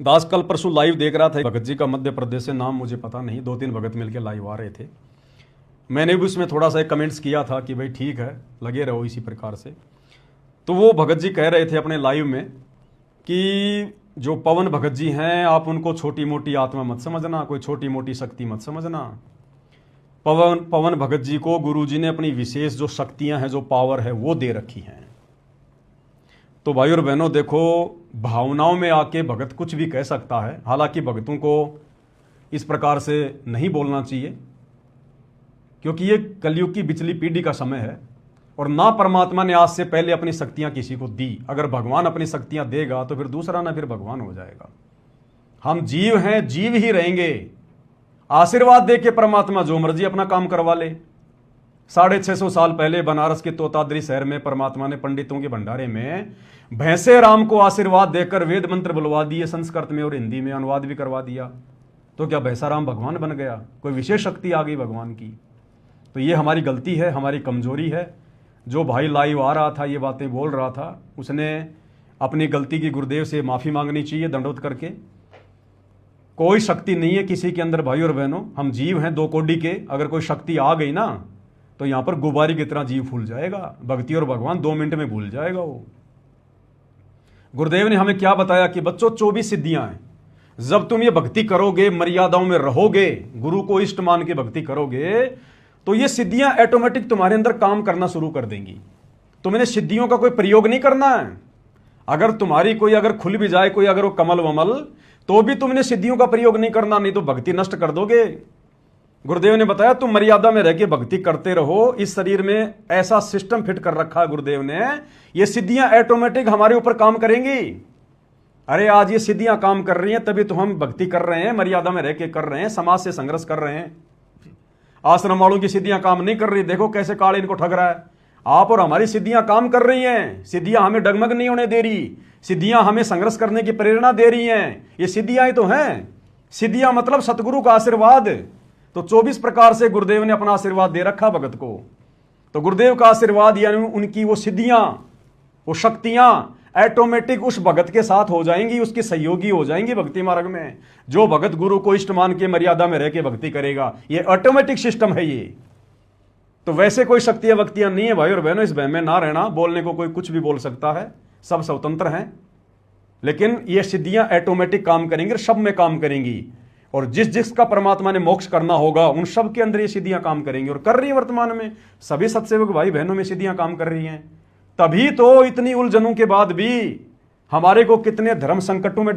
दास कल परसों लाइव देख रहा था, भगत जी का मध्य प्रदेश से, नाम मुझे पता नहीं, 2-3 भगत मिलकर लाइव आ रहे थे। मैंने भी उसमें थोड़ा सा कमेंट्स किया था कि भाई ठीक है, लगे रहो इसी प्रकार से। तो वो भगत जी कह रहे थे अपने लाइव में कि जो पवन भगत जी हैं, आप उनको छोटी मोटी आत्मा मत समझना, कोई छोटी मोटी शक्ति मत समझना। पवन भगत जी को गुरु जी ने अपनी विशेष जो शक्तियां हैं, जो पावर है, वो दे रखी हैं। तो भाई और बहनों देखो, भावनाओं में आके भगत कुछ भी कह सकता है। हालांकि भगतों को इस प्रकार से नहीं बोलना चाहिए, क्योंकि ये कलयुग की बिचली पीढ़ी का समय है और ना परमात्मा ने आज से पहले अपनी शक्तियां किसी को दी। अगर भगवान अपनी शक्तियां देगा तो फिर दूसरा ना फिर भगवान हो जाएगा। हम जीव हैं, जीव ही रहेंगे। आशीर्वाद दे के परमात्मा जो मर्जी अपना काम करवा ले। 650 साल पहले बनारस के तोताद्री शहर में परमात्मा ने पंडितों के भंडारे में भैंसे राम को आशीर्वाद देकर वेद मंत्र बुलवा दिए, संस्कृत में और हिंदी में अनुवाद भी करवा दिया। तो क्या भैंसा राम भगवान बन गया? कोई विशेष शक्ति आ गई भगवान की? तो ये हमारी गलती है, हमारी कमजोरी है। जो भाई लाइव आ रहा था, ये बातें बोल रहा था, उसने अपनी गलती की गुरुदेव से माफी मांगनी चाहिए दंडोत करके। कोई शक्ति नहीं है किसी के अंदर भाई और बहनों, हम जीव हैं 2 कोड़ी के। अगर कोई शक्ति आ गई ना तो यहां पर गुब्बारे की तरह जीव फूल जाएगा। भक्ति और भगवान 2 मिनट में भूल जाएगा वो। गुरुदेव ने हमें क्या बताया कि बच्चों 24 सिद्धियां हैं। जब तुम ये भक्ति करोगे, मर्यादाओं में रहोगे, गुरु को इष्ट मान के भक्ति करोगे, तो ये सिद्धियां ऑटोमेटिक तुम्हारे अंदर काम करना शुरू कर देंगी। तुम्हें सिद्धियों का कोई प्रयोग नहीं करना है। अगर तुम्हारी कोई अगर खुल भी जाए कोई अगर वो कमल वमल, तो भी तुमने सिद्धियों का प्रयोग नहीं करना, नहीं तो भक्ति नष्ट कर दोगे। गुरुदेव ने बताया तुम मर्यादा में रह के भक्ति करते रहो। इस शरीर में ऐसा सिस्टम फिट कर रखा है गुरुदेव ने, ये सिद्धियां ऑटोमेटिक हमारे ऊपर काम करेंगी। अरे आज ये सिद्धियां काम कर रही हैं, तभी तो हम भक्ति कर रहे हैं, मर्यादा में रह के कर रहे हैं, समाज से संघर्ष कर रहे हैं। आश्रम वालों की सिद्धियां काम नहीं कर रही, देखो कैसे काल इनको ठग रहा है। आप और हमारी सिद्धियां काम कर रही हैं। सिद्धियां हमें डगमग नहीं होने दे रही, सिद्धियां हमें संघर्ष करने की प्रेरणा दे रही हैं। ये सिद्धियां ही तो हैं। सिद्धियां मतलब सतगुरु का आशीर्वाद। तो 24 प्रकार से गुरुदेव ने अपना आशीर्वाद दे रखा भगत को। तो गुरुदेव का आशीर्वाद यानी उनकी वो सिद्धियां, वो शक्तियां ऑटोमेटिक उस भगत के साथ हो जाएंगी, उसकी सहयोगी हो जाएंगी भक्ति मार्ग में। जो भगत गुरु को इष्ट मान के मर्यादा में रह के भक्ति करेगा, ये ऑटोमेटिक सिस्टम है ये। तो वैसे कोई शक्तियां वक्तियां नहीं है भाई और बहनों, इस बहम में ना रहना। बोलने को कोई कुछ भी बोल सकता है, सब स्वतंत्र हैं, लेकिन ये सिद्धियां ऑटोमेटिक काम करेंगी, सब में काम करेंगी। और जिस जिसका परमात्मा ने मोक्ष करना होगा उन सब के अंदर ये सिद्धियां काम करेंगी और कर रही है वर्तमान में। सभी सत्सेवक भाई बहनों में सिद्धियां काम कर रही हैं। तभी तो इतनी उलझनों के बाद भी हमारे को कितने धर्म संकटों में